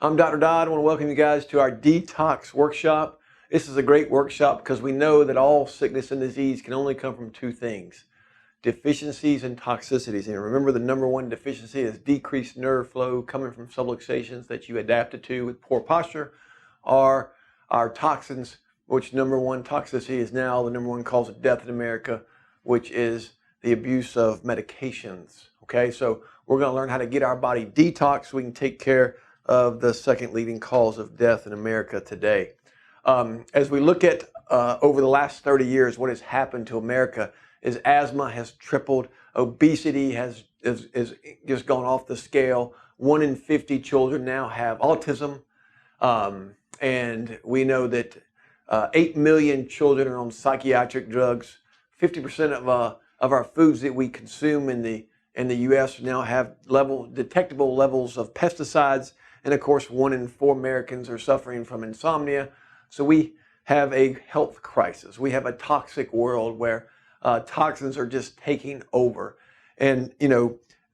I'm Dr. Dodd. I want to welcome you guys to our Detox workshop. This is a great workshop because we know that all sickness and disease can only come from two things: deficiencies and toxicities. And remember, the number one deficiency is decreased nerve flow coming from subluxations that you adapted to with poor posture, or our toxins, which number one toxicity is now the number one cause of death in America, which is the abuse of medications. Okay, so we're going to learn how to get our body detox so we can take care of the second leading cause of death in America today. As we look at over the last 30 years, what has happened to America is asthma has tripled, obesity has just gone off the scale. 1 in 50 children now have autism, and we know that 8 million children are on psychiatric drugs. 50% of our foods that we consume in the U.S. now have detectable levels of pesticides. And of course, 1 in 4 Americans are suffering from insomnia. So we have a health crisis. We have a toxic world where toxins are just taking over. And,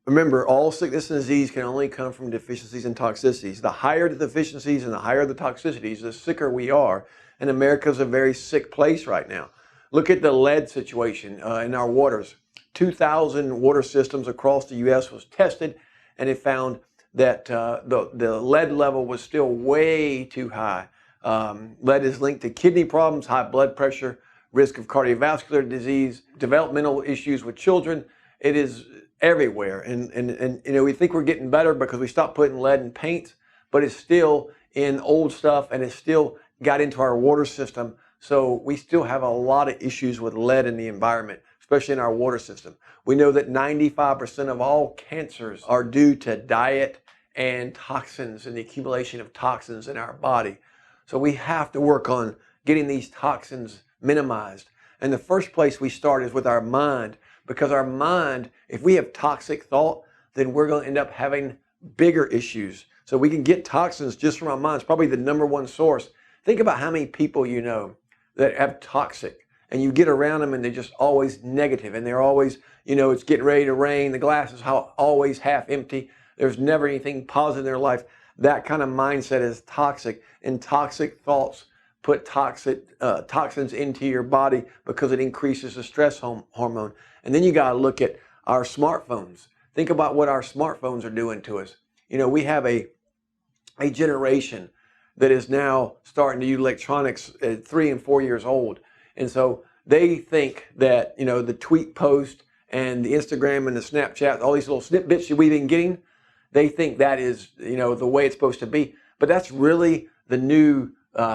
remember, all sickness and disease can only come from deficiencies and toxicities. The higher the deficiencies and the higher the toxicities, the sicker we are. And America's a very sick place right now. Look at the lead situation in our waters. 2,000 water systems across the U.S. was tested, and it found that the lead level was still way too high. Lead is linked to kidney problems, high blood pressure, risk of cardiovascular disease, developmental issues with children. It is everywhere. And we think we're getting better because we stopped putting lead in paint, but it's still in old stuff and it's still got into our water system. So we still have a lot of issues with lead in the environment, especially in our water system. We know that 95% of all cancers are due to diet and toxins and the accumulation of toxins in our body. So we have to work on getting these toxins minimized. And the first place we start is with our mind, because our mind, if we have toxic thought, then we're going to end up having bigger issues. So we can get toxins just from our mind. It's probably the number one source. Think about how many people you know that have toxic, and you get around them and they're just always negative, and they're always, it's getting ready to rain, the glass is always half empty, there's never anything positive in their life. That kind of mindset is toxic, and toxic thoughts put toxins into your body because it increases the stress hormone. And then you got to look at our smartphones. Think about what our smartphones are doing to us. We have a generation that is now starting to use electronics at 3 and 4 years old. And so they think that, the tweet post and the Instagram and the Snapchat, all these little snippets that we've been getting, they think that is, the way it's supposed to be. But that's really the new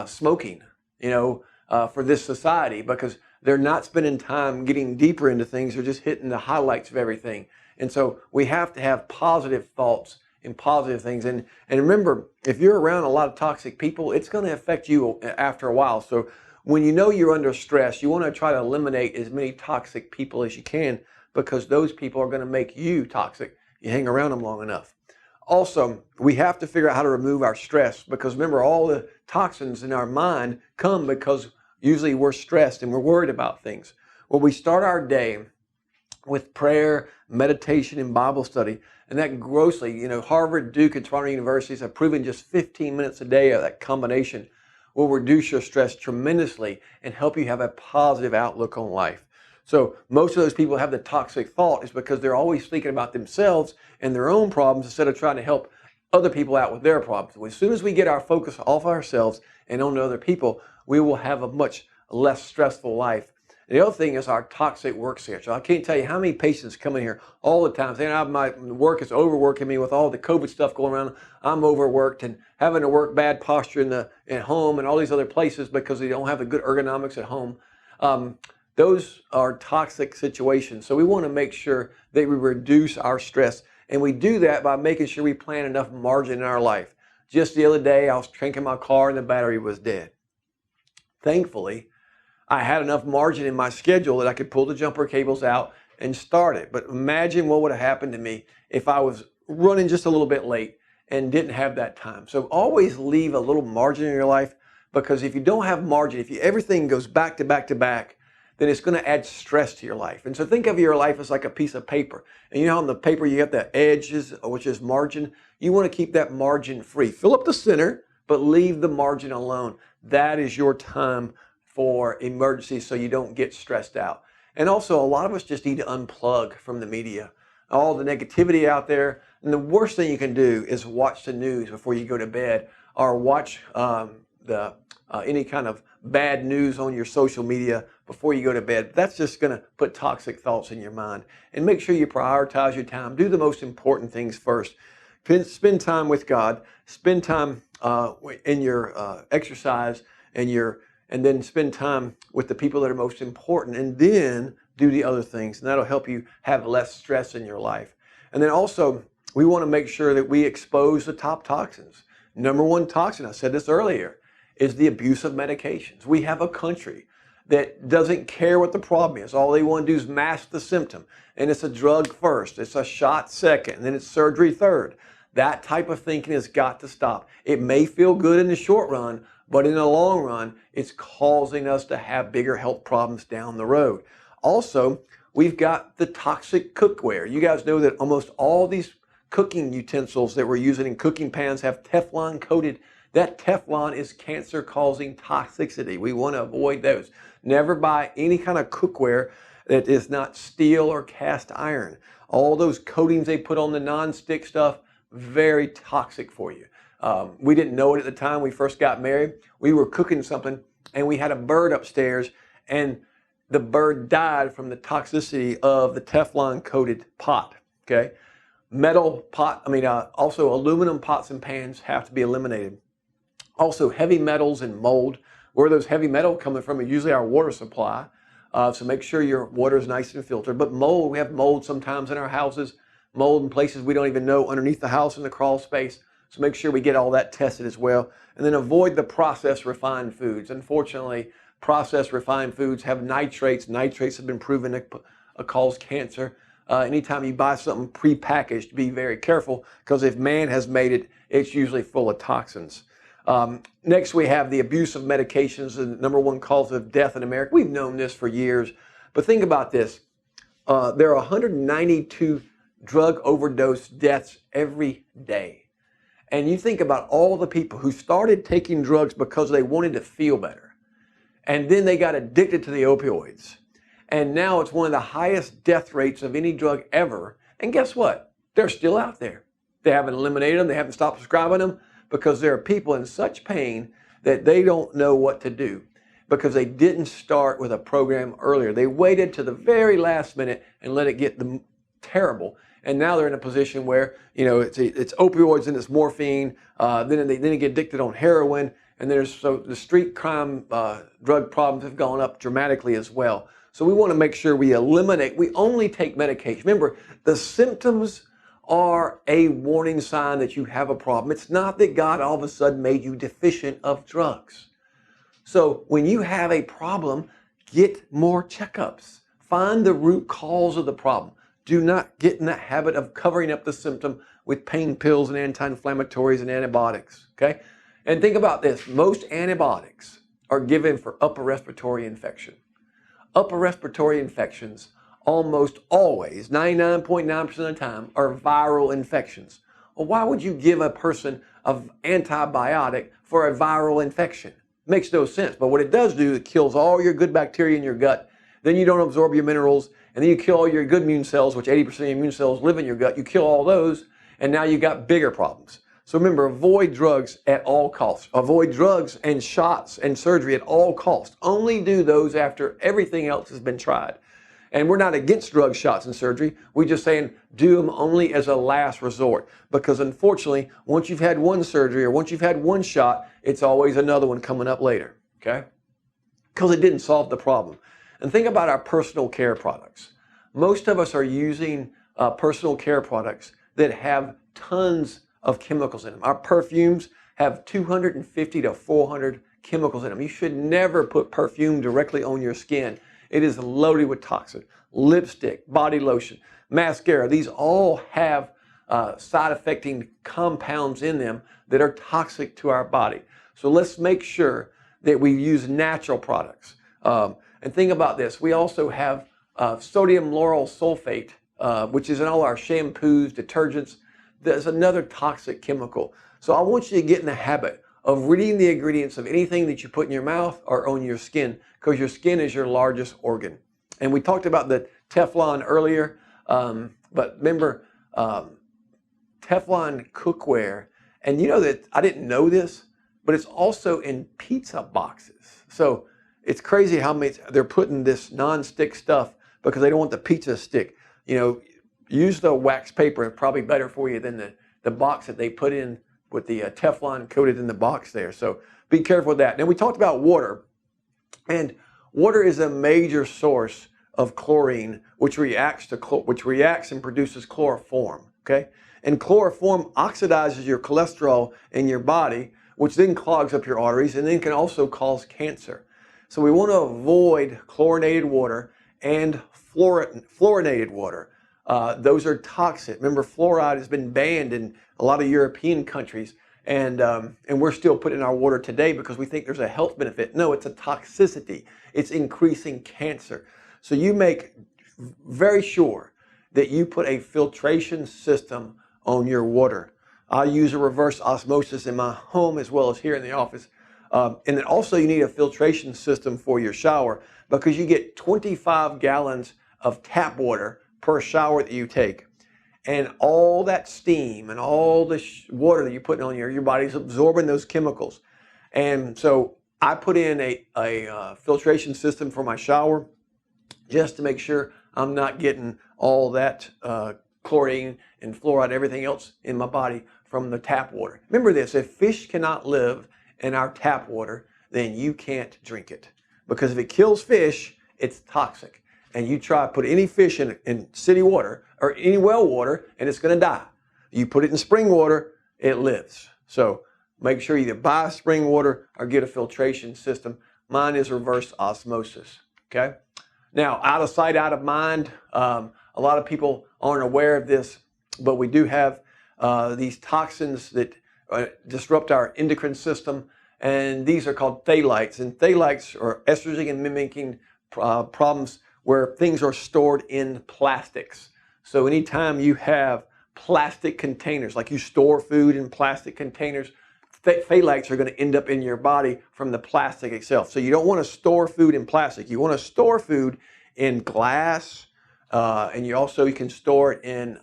smoking, for this society, because they're not spending time getting deeper into things. They're just hitting the highlights of everything. And so we have to have positive thoughts and positive things. And remember, if you're around a lot of toxic people, it's going to affect you after a while. So when you're under stress, you want to try to eliminate as many toxic people as you can, because those people are going to make you toxic. You hang around them long enough. Also, we have to figure out how to remove our stress, because remember, all the toxins in our mind come because usually we're stressed and we're worried about things. Well, we start our day with prayer, meditation, and Bible study. And that grossly, Harvard, Duke, and Toronto universities have proven just 15 minutes a day of that combination will reduce your stress tremendously and help you have a positive outlook on life. So most of those people who have the toxic thought is because they're always thinking about themselves and their own problems instead of trying to help other people out with their problems. As soon as we get our focus off ourselves and on other people, we will have a much less stressful life. And the other thing is our toxic work schedule. I can't tell you how many patients come in here all the time saying, my work is overworking me with all the COVID stuff going around. I'm overworked and having to work bad posture at home and all these other places because they don't have the good ergonomics at home. Those are toxic situations. So we want to make sure that we reduce our stress. And we do that by making sure we plan enough margin in our life. Just the other day, I was cranking my car and the battery was dead. Thankfully, I had enough margin in my schedule that I could pull the jumper cables out and start it. But imagine what would have happened to me if I was running just a little bit late and didn't have that time. So always leave a little margin in your life, because if you don't have margin, if everything goes back to back to back, then it's going to add stress to your life. And so think of your life as like a piece of paper. And you know how on the paper you have the edges, which is margin? You want to keep that margin free. Fill up the center, but leave the margin alone. That is your time for emergencies so you don't get stressed out. And also, a lot of us just need to unplug from the media. All the negativity out there. And the worst thing you can do is watch the news before you go to bed, or watch any kind of bad news on your social media before you go to bed. That's just going to put toxic thoughts in your mind. And make sure you prioritize your time. Do the most important things first. Spend time with God. Spend time in your exercise and then spend time with the people that are most important, and then do the other things. And that'll help you have less stress in your life. And then also, we want to make sure that we expose the top toxins. Number one toxin, I said this earlier, is the abuse of medications. We have a country that doesn't care what the problem is. All they want to do is mask the symptom. And it's a drug first, it's a shot second, and then it's surgery third. That type of thinking has got to stop. It may feel good in the short run, but in the long run, it's causing us to have bigger health problems down the road. Also, we've got the toxic cookware. You guys know that almost all these cooking utensils that we're using in cooking pans have Teflon coated. That Teflon is cancer-causing toxicity. We want to avoid those. Never buy any kind of cookware that is not steel or cast iron. All those coatings they put on the non-stick stuff, very toxic for you. We didn't know it at the time we first got married. We were cooking something and we had a bird upstairs, and the bird died from the toxicity of the Teflon coated pot. Okay, also aluminum pots and pans have to be eliminated. Also, heavy metals and mold. Where those heavy metals coming from is usually our water supply. So make sure your water is nice and filtered. But mold, we have mold sometimes in our houses, mold in places we don't even know underneath the house in the crawl space. So make sure we get all that tested as well. And then avoid the processed refined foods. Unfortunately, processed refined foods have nitrates. Nitrates have been proven to cause cancer. Anytime you buy something prepackaged, be very careful, because if man has made it, it's usually full of toxins. Next, we have the abuse of medications, the number one cause of death in America. We've known this for years, but think about this. There are 192 drug overdose deaths every day. And you think about all the people who started taking drugs because they wanted to feel better, and then they got addicted to the opioids. And now it's one of the highest death rates of any drug ever. And guess what? They're still out there. They haven't eliminated them. They haven't stopped prescribing them, because there are people in such pain that they don't know what to do, because they didn't start with a program earlier. They waited to the very last minute and let it get terrible. And now they're in a position where, it's opioids and it's morphine. Then they get addicted on heroin. And so the street crime drug problems have gone up dramatically as well. So we want to make sure we only take medication. Remember, the symptoms are a warning sign that you have a problem. It's not that God all of a sudden made you deficient of drugs. So when you have a problem, get more checkups. Find the root cause of the problem. Do not get in that habit of covering up the symptom with pain pills and anti-inflammatories and antibiotics, okay? And think about this. Most antibiotics are given for upper respiratory infection. Upper respiratory infections almost always, 99.9% of the time, are viral infections. Well, why would you give a person an antibiotic for a viral infection? Makes no sense. But what it does do, it kills all your good bacteria in your gut. Then you don't absorb your minerals, and then you kill all your good immune cells, which 80% of your immune cells live in your gut. You kill all those, and now you've got bigger problems. So remember, avoid drugs at all costs. Avoid drugs and shots and surgery at all costs. Only do those after everything else has been tried. And we're not against drugs, shots, and surgery. We're just saying do them only as a last resort. Because unfortunately, once you've had one surgery or once you've had one shot, it's always another one coming up later, okay? Because it didn't solve the problem. And think about our personal care products. Most of us are using personal care products that have tons of chemicals in them. Our perfumes have 250 to 400 chemicals in them. You should never put perfume directly on your skin. It is loaded with toxins. Lipstick, body lotion, mascara, these all have side-affecting compounds in them that are toxic to our body. So let's make sure that we use natural products. And And think about this. We also have sodium lauryl sulfate, which is in all our shampoos, detergents. There's another toxic chemical. So I want you to get in the habit of reading the ingredients of anything that you put in your mouth or on your skin, because your skin is your largest organ. And we talked about the Teflon earlier, but remember, Teflon cookware, and you know that I didn't know this, but it's also in pizza boxes. So it's crazy how many they're putting this non-stick stuff because they don't want the pizza to stick. You know, use the wax paper. It's probably better for you than the box that they put in with the Teflon coated in the box there. So be careful with that. Now we talked about water, and water is a major source of chlorine, which reacts and produces chloroform. Okay, and chloroform oxidizes your cholesterol in your body, which then clogs up your arteries and then can also cause cancer. So we want to avoid chlorinated water and fluorinated water. Those are toxic. Remember, fluoride has been banned in a lot of European countries, and we're still putting in our water today because we think there's a health benefit. No, it's a toxicity. It's increasing cancer. So you make very sure that you put a filtration system on your water. I use a reverse osmosis in my home as well as here in the office. And then also you need a filtration system for your shower because you get 25 gallons of tap water per shower that you take. And all that steam and all the water that you put on your body's absorbing those chemicals. And so I put in a filtration system for my shower just to make sure I'm not getting all that chlorine and fluoride, everything else in my body from the tap water. Remember this, if fish cannot live in our tap water, then you can't drink it. Because if it kills fish, it's toxic. And you try to put any fish in city water or any well water, and it's going to die. You put it in spring water, it lives. So make sure you either buy spring water or get a filtration system. Mine is reverse osmosis. Okay. Now, out of sight, out of mind. A lot of people aren't aware of this, but we do have these toxins that disrupt our endocrine system, and these are called phthalates. And phthalates are estrogen and mimicking problems where things are stored in plastics. So anytime you have plastic containers, like you store food in plastic containers, phthalates are going to end up in your body from the plastic itself. So you don't want to store food in plastic. You want to store food in glass, and you can store it in,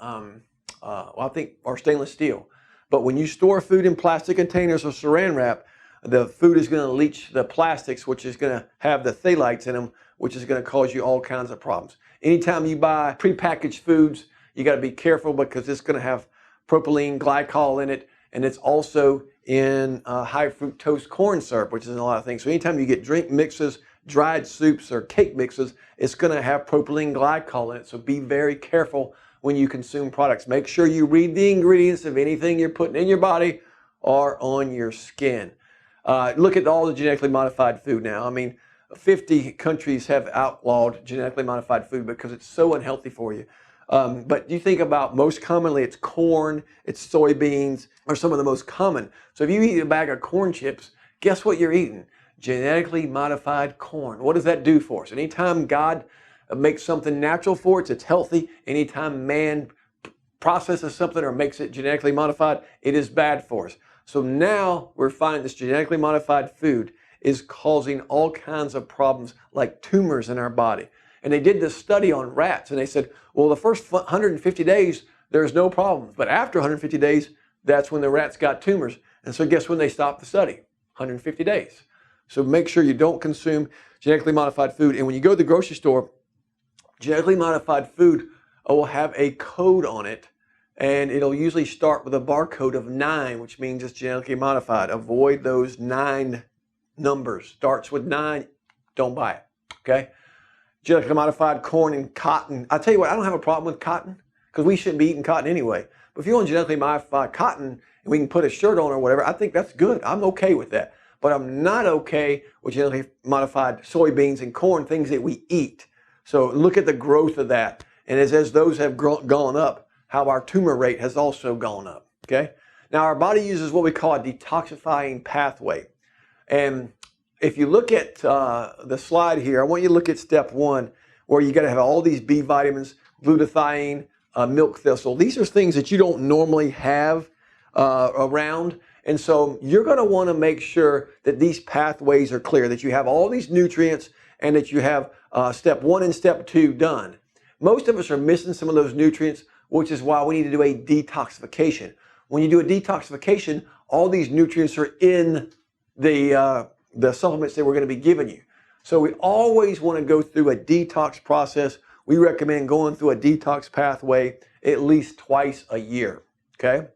or stainless steel. But when you store food in plastic containers or saran wrap, the food is going to leach the plastics, which is going to have the phthalates in them, which is going to cause you all kinds of problems. Anytime you buy prepackaged foods, you got to be careful because it's going to have propylene glycol in it, and it's also in high fructose corn syrup, which is in a lot of things. So anytime you get drink mixes, dried soups, or cake mixes, it's going to have propylene glycol in it. So be very careful when you consume products. Make sure you read the ingredients of anything you're putting in your body or on your skin. Look at all the genetically modified food now. I mean, 50 countries have outlawed genetically modified food because it's so unhealthy for you. But you think about most commonly it's corn, it's soybeans, are some of the most common. So if you eat a bag of corn chips, guess what you're eating? Genetically modified corn. What does that do for us? Anytime God makes something natural for us, it's healthy. Anytime man processes something or makes it genetically modified, it is bad for us. So now we're finding this genetically modified food is causing all kinds of problems like tumors in our body. And they did this study on rats, and they said, well, the first 150 days, there's no problems. But after 150 days, that's when the rats got tumors. And so guess when they stopped the study? 150 days. So make sure you don't consume genetically modified food. And when you go to the grocery store, genetically modified food will have a code on it, and it'll usually start with a barcode of 9, which means it's genetically modified. Avoid those 9 numbers. Starts with 9, don't buy it, okay? Genetically modified corn and cotton. I tell you what, I don't have a problem with cotton because we shouldn't be eating cotton anyway. But if you want genetically modified cotton and we can put a shirt on or whatever, I think that's good. I'm okay with that. But I'm not okay with genetically modified soybeans and corn, things that we eat. So look at the growth of that. And as those have gone up, how our tumor rate has also gone up, okay? Now, our body uses what we call a detoxifying pathway. And if you look at the slide here, I want you to look at step 1, where you got to have all these B vitamins, glutathione, milk thistle. These are things that you don't normally have around. And so you're going to want to make sure that these pathways are clear, that you have all these nutrients and that you have step 1 and step 2 done. Most of us are missing some of those nutrients, which is why we need to do a detoxification. When you do a detoxification, all these nutrients are in the supplements that we're going to be giving you. So we always want to go through a detox process. We recommend going through a detox pathway at least twice a year, okay?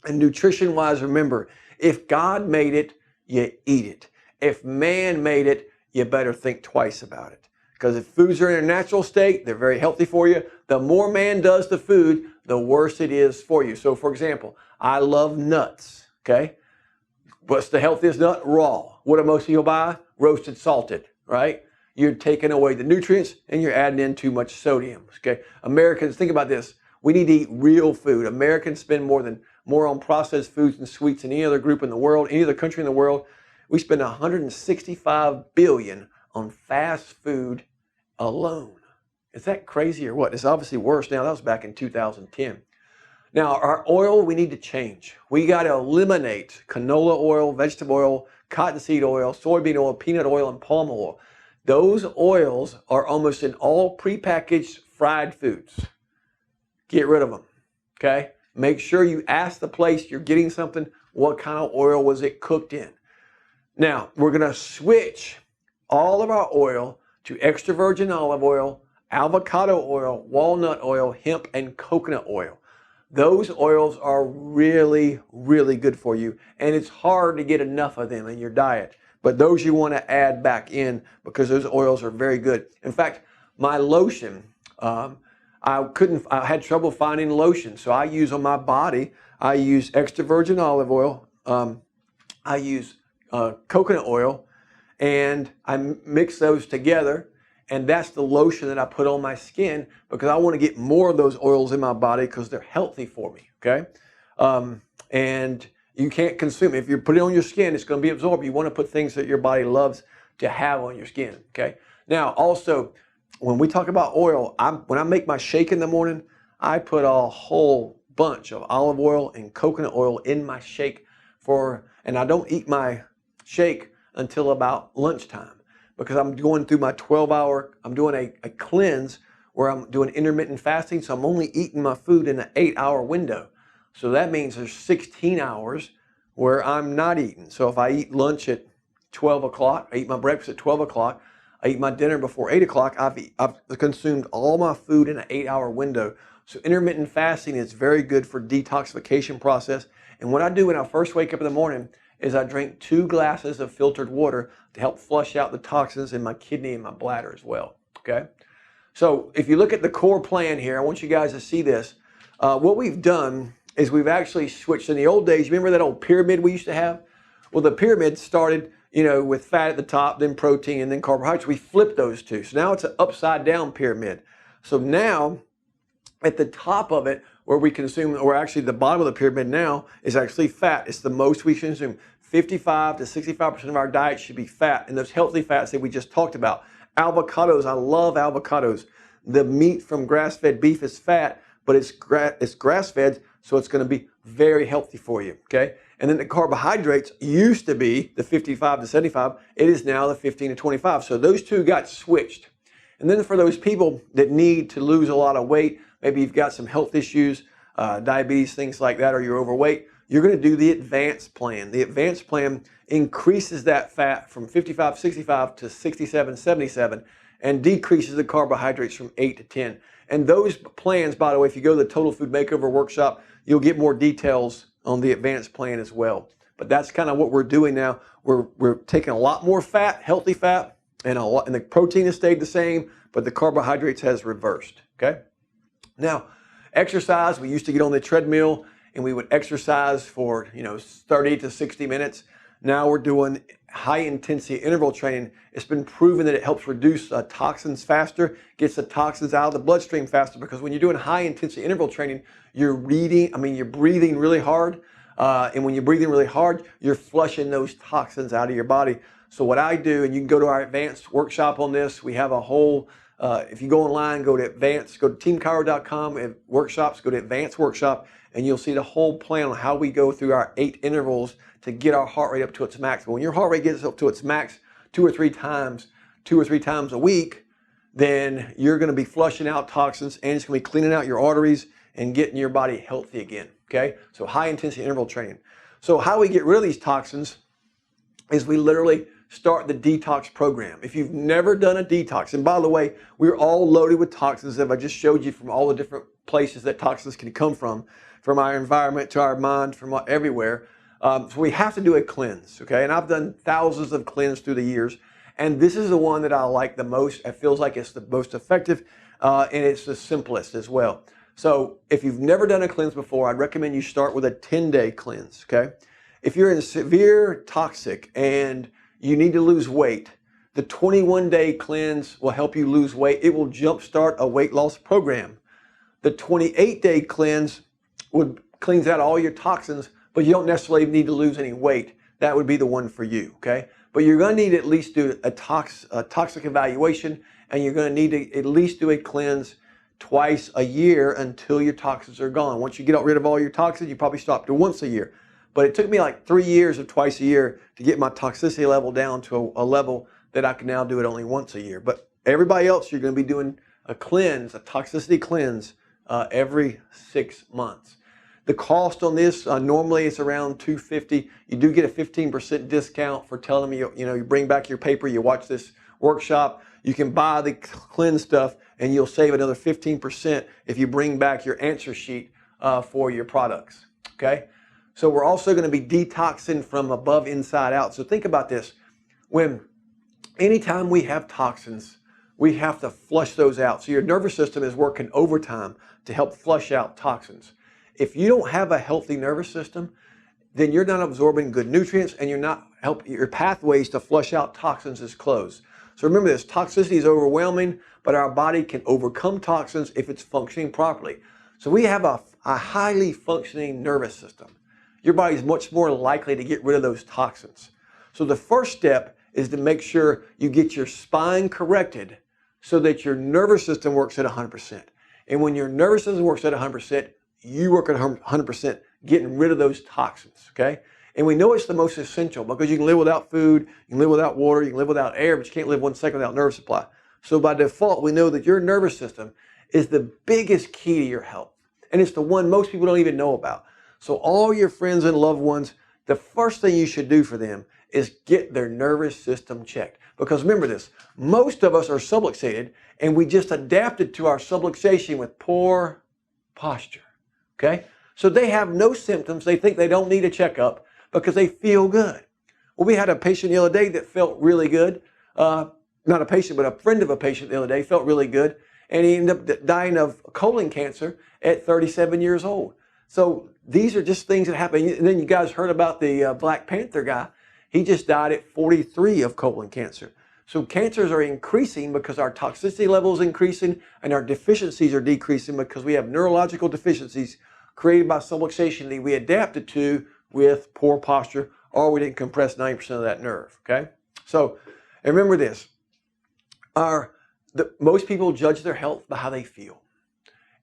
And nutrition-wise, remember, if God made it, you eat it. If man made it, you better think twice about it. Because if foods are in a natural state, they're very healthy for you. The more man does to food, the worse it is for you. So for example, I love nuts, okay? What's the healthiest nut? Raw. What do most people buy? Roasted, salted, right? You're taking away the nutrients and you're adding in too much sodium, okay? Americans, think about this. We need to eat real food. Americans spend more on processed foods and sweets than any other group in the world, any other country in the world. We spend $165 billion on fast food alone. Is that crazy or what? It's obviously worse now. That was back in 2010. Now, our oil, we need to change. We got to eliminate canola oil, vegetable oil, cottonseed oil, soybean oil, peanut oil, and palm oil. Those oils are almost in all prepackaged fried foods. Get rid of them, okay? Make sure you ask the place you're getting something, what kind of oil was it cooked in? Now, we're going to switch all of our oil to extra virgin olive oil, avocado oil, walnut oil, hemp, and coconut oil. Those oils are really, really good for you, and it's hard to get enough of them in your diet. But those you want to add back in because those oils are very good. In fact, my lotion, I had trouble finding lotion, so I use on my body, I use extra virgin olive oil, I use coconut oil, and I mix those together, and that's the lotion that I put on my skin because I want to get more of those oils in my body because they're healthy for me, okay? And you can't consume it. If you put it on your skin, it's going to be absorbed. You want to put things that your body loves to have on your skin, okay? Now, also, when we talk about oil, when I make my shake in the morning, I put a whole bunch of olive oil and coconut oil in my shake and I don't eat my shake until about lunchtime because I'm going through my 12-hour, I'm doing a cleanse where I'm doing intermittent fasting, so I'm only eating my food in an 8-hour window. So that means there's 16 hours where I'm not eating. So if I eat lunch at 12 o'clock, I eat my breakfast at 12 o'clock, I eat my dinner before 8 o'clock, I've consumed all my food in an 8-hour window. So intermittent fasting is very good for detoxification process. And what I do when I first wake up in the morning is I drink 2 glasses of filtered water to help flush out the toxins in my kidney and my bladder as well, okay? So if you look at the core plan here, I want you guys to see this. What we've done is we've actually switched. In the old days, you remember that old pyramid we used to have? Well, the pyramid started, with fat at the top, then protein, and then carbohydrates. We flipped those two. So now it's an upside down pyramid. So now at the top of it, where we consume, or actually the bottom of the pyramid now is actually fat. It's the most we consume. 55 to 65% of our diet should be fat, and those healthy fats that we just talked about. Avocados, I love avocados. The meat from grass-fed beef is fat, but it's grass-fed, so it's going to be very healthy for you, okay? And then the carbohydrates used to be the 55 to 75. It is now the 15 to 25. So those two got switched. And then for those people that need to lose a lot of weight, maybe you've got some health issues, diabetes, things like that, or you're overweight, you're going to do the advanced plan. The advanced plan increases that fat from 55, 65 to 67, 77, and decreases the carbohydrates from 8 to 10. And those plans, by the way, if you go to the Total Food Makeover workshop, you'll get more details on the advanced plan as well. But that's kind of what we're doing now. We're taking a lot more fat, healthy fat, and the protein has stayed the same, but the carbohydrates has reversed, okay? Now, exercise, we used to get on the treadmill and we would exercise for 30 to 60 minutes. Now we're doing high intensity interval training. It's been proven that it helps reduce toxins faster, gets the toxins out of the bloodstream faster, because when you're doing high intensity interval training, you're breathing really hard. And when you're breathing really hard, you're flushing those toxins out of your body. So what I do, and you can go to our advanced workshop on this. We have a whole, if you go online, go to teamchiro.com and workshops, go to advanced workshop, and you'll see the whole plan on how we go through our 8 intervals to get our heart rate up to its max. But when your heart rate gets up to its max 2 or 3 times a week, then you're going to be flushing out toxins, and it's going to be cleaning out your arteries and getting your body healthy again. Okay, so high intensity interval training. So how we get rid of these toxins is we literally start the detox program. If you've never done a detox, and by the way, we're all loaded with toxins that I just showed you from all the different places that toxins can come from our environment to our mind, from everywhere. So we have to do a cleanse, okay? And I've done thousands of cleanses through the years, and this is the one that I like the most. It feels like it's the most effective, and it's the simplest as well. So if you've never done a cleanse before, I'd recommend you start with a 10-day cleanse, okay? If you're in severe toxic and you need to lose weight, the 21-day cleanse will help you lose weight. It will jumpstart a weight loss program. The 28-day cleanse cleans out all your toxins, but you don't necessarily need to lose any weight. That would be the one for you, okay? But you're going to need to at least do a toxic evaluation, and you're going to need to at least do a cleanse twice a year until your toxins are gone. Once you get rid of all your toxins, you probably stop to once a year. But it took me like 3 years of twice a year to get my toxicity level down to a level that I can now do it only once a year. But everybody else, you're going to be doing a cleanse, a toxicity cleanse every 6 months. The cost on this, normally it's around $250. You do get a 15% discount for telling me, you bring back your paper, you watch this workshop. You can buy the cleanse stuff, and you'll save another 15% if you bring back your answer sheet for your products, okay? So we're also going to be detoxing from above inside out. So think about this. Anytime we have toxins, we have to flush those out. So your nervous system is working overtime to help flush out toxins. If you don't have a healthy nervous system, then you're not absorbing good nutrients, and your pathways to flush out toxins is closed. So remember this, toxicity is overwhelming, but our body can overcome toxins if it's functioning properly. So we have a highly functioning nervous system. Your body is much more likely to get rid of those toxins. So the first step is to make sure you get your spine corrected so that your nervous system works at 100%. And when your nervous system works at 100%, you work at 100% getting rid of those toxins, okay? And we know it's the most essential because you can live without food, you can live without water, you can live without air, but you can't live 1 second without nerve supply. So by default, we know that your nervous system is the biggest key to your health. And it's the one most people don't even know about. So all your friends and loved ones, the first thing you should do for them is get their nervous system checked. Because remember this, most of us are subluxated, and we just adapted to our subluxation with poor posture, okay? So they have no symptoms. They think they don't need a checkup because they feel good. Well, we had a patient the other day that felt really good. Not a patient, but a friend of a patient the other day felt really good. And he ended up dying of colon cancer at 37 years old. So these are just things that happen. And then you guys heard about the Black Panther guy. He just died at 43 of colon cancer. So cancers are increasing because our toxicity level is increasing and our deficiencies are decreasing because we have neurological deficiencies created by subluxation that we adapted to with poor posture, or we didn't compress 90% of that nerve, okay? So, and remember this, most people judge their health by how they feel.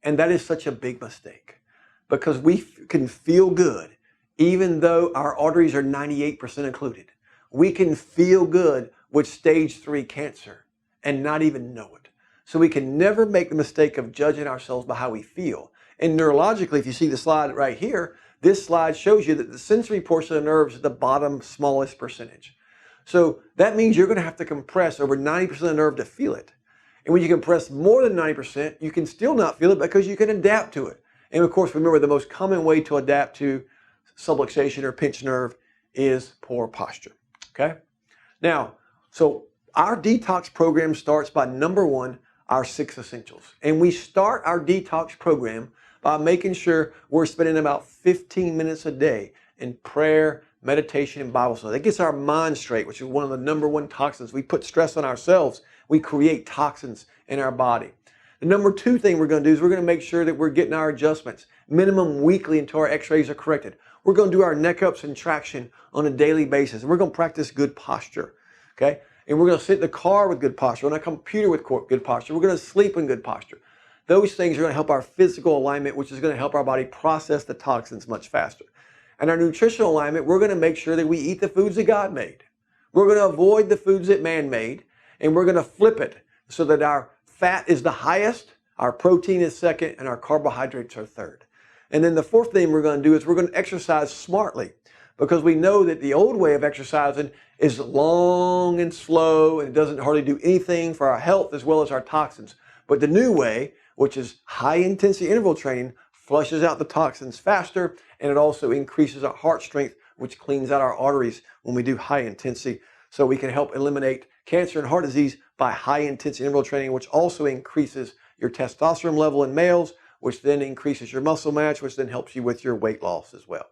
And that is such a big mistake because we can feel good even though our arteries are 98% occluded. We can feel good with stage 3 cancer and not even know it. So we can never make the mistake of judging ourselves by how we feel. And neurologically, if you see the slide right here, this slide shows you that the sensory portion of the nerves is the bottom smallest percentage. So that means you're going to have to compress over 90% of the nerve to feel it. And when you compress more than 90%, you can still not feel it because you can adapt to it. And of course, remember the most common way to adapt to subluxation or pinched nerve is poor posture, okay? Now, so our detox program starts by number 1, our 6 essentials. And we start our detox program by making sure we're spending about 15 minutes a day in prayer, meditation, and Bible study. That gets our mind straight, which is one of the number 1 toxins. We put stress on ourselves. We create toxins in our body. The number 2 thing we're going to do is we're going to make sure that we're getting our adjustments minimum weekly until our x-rays are corrected. We're going to do our neck ups and traction on a daily basis. And we're going to practice good posture, okay? And we're going to sit in the car with good posture, on a computer with good posture. We're going to sleep in good posture. Those things are going to help our physical alignment, which is going to help our body process the toxins much faster. And our nutritional alignment, we're going to make sure that we eat the foods that God made. We're going to avoid the foods that man made, and we're going to flip it so that our fat is the highest, our protein is second, and our carbohydrates are third. And then the fourth thing we're going to do is we're going to exercise smartly, because we know that the old way of exercising is long and slow and it doesn't hardly do anything for our health as well as our toxins. But the new way, which is high intensity interval training, flushes out the toxins faster, and it also increases our heart strength, which cleans out our arteries when we do high intensity. So we can help eliminate cancer and heart disease by high intensity interval training, which also increases your testosterone level in males, which then increases your muscle mass, which then helps you with your weight loss as well.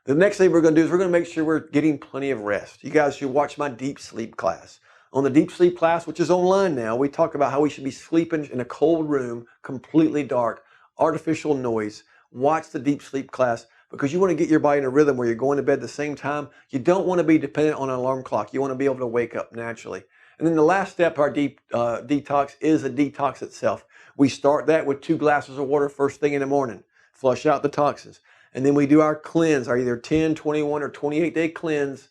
The next thing we're going to do is we're going to make sure we're getting plenty of rest. You guys should watch my deep sleep class. On the deep sleep class, which is online now, we talk about how we should be sleeping in a cold room, completely dark, artificial noise. Watch the deep sleep class, because you want to get your body in a rhythm where you're going to bed at the same time. You don't want to be dependent on an alarm clock. You want to be able to wake up naturally. And then the last step of our detox is the detox itself. We start that with 2 glasses of water first thing in the morning. Flush out the toxins. And then we do our cleanse, our either 10, 21, or 28-day cleanse.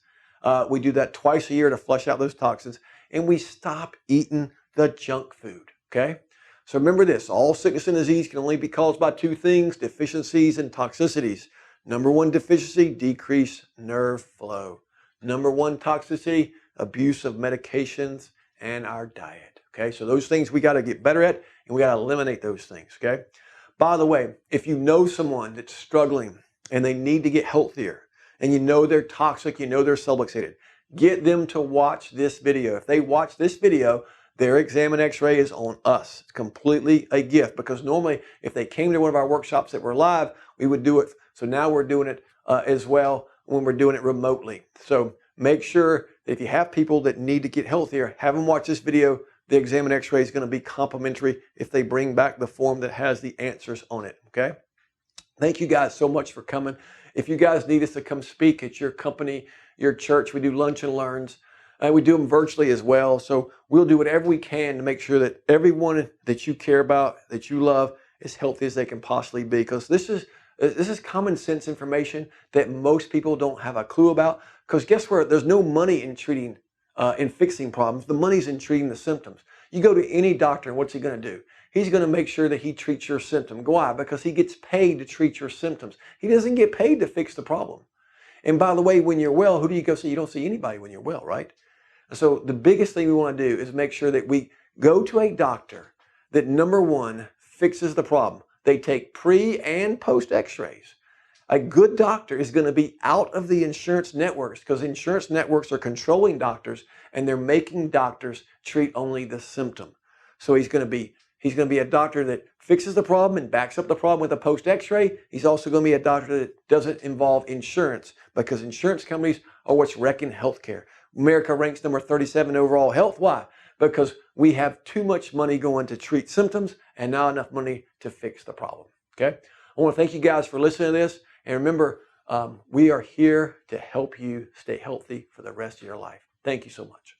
We do that twice a year to flush out those toxins. And we stop eating the junk food, okay? So remember this, all sickness and disease can only be caused by 2 things, deficiencies and toxicities. Number 1 deficiency, decreased nerve flow. Number 1 toxicity, abuse of medications and our diet, okay? So those things we got to get better at, and we got to eliminate those things, okay? By the way, if you know someone that's struggling and they need to get healthier, and you know they're toxic, you know they're subluxated, get them to watch this video. If they watch this video, their exam and x-ray is on us. It's completely a gift, because normally if they came to one of our workshops that were live, we would do it. So now we're doing it as well when we're doing it remotely. So make sure that if you have people that need to get healthier, have them watch this video. The exam and x-ray is going to be complimentary if they bring back the form that has the answers on it, okay? Thank you guys so much for coming. If you guys need us to come speak at your company, your church, we do lunch and learns. We do them virtually as well. So we'll do whatever we can to make sure that everyone that you care about, that you love, is healthy as they can possibly be. Because this is common sense information that most people don't have a clue about. Because guess what? There's no money in treating, in fixing problems. The money's in treating the symptoms. You go to any doctor, and what's he going to do? He's going to make sure that he treats your symptom. Why? Because he gets paid to treat your symptoms. He doesn't get paid to fix the problem. And by the way, when you're well, who do you go see? You don't see anybody when you're well, right? So the biggest thing we want to do is make sure that we go to a doctor that, number 1, fixes the problem. They take pre and post x-rays. A good doctor is going to be out of the insurance networks, because insurance networks are controlling doctors, and they're making doctors treat only the symptom. So he's going to be a doctor that fixes the problem and backs up the problem with a post x-ray. He's also going to be a doctor that doesn't involve insurance, because insurance companies are what's wrecking healthcare. America ranks number 37 overall health. Why? Because we have too much money going to treat symptoms and not enough money to fix the problem. Okay? I want to thank you guys for listening to this. And remember, we are here to help you stay healthy for the rest of your life. Thank you so much.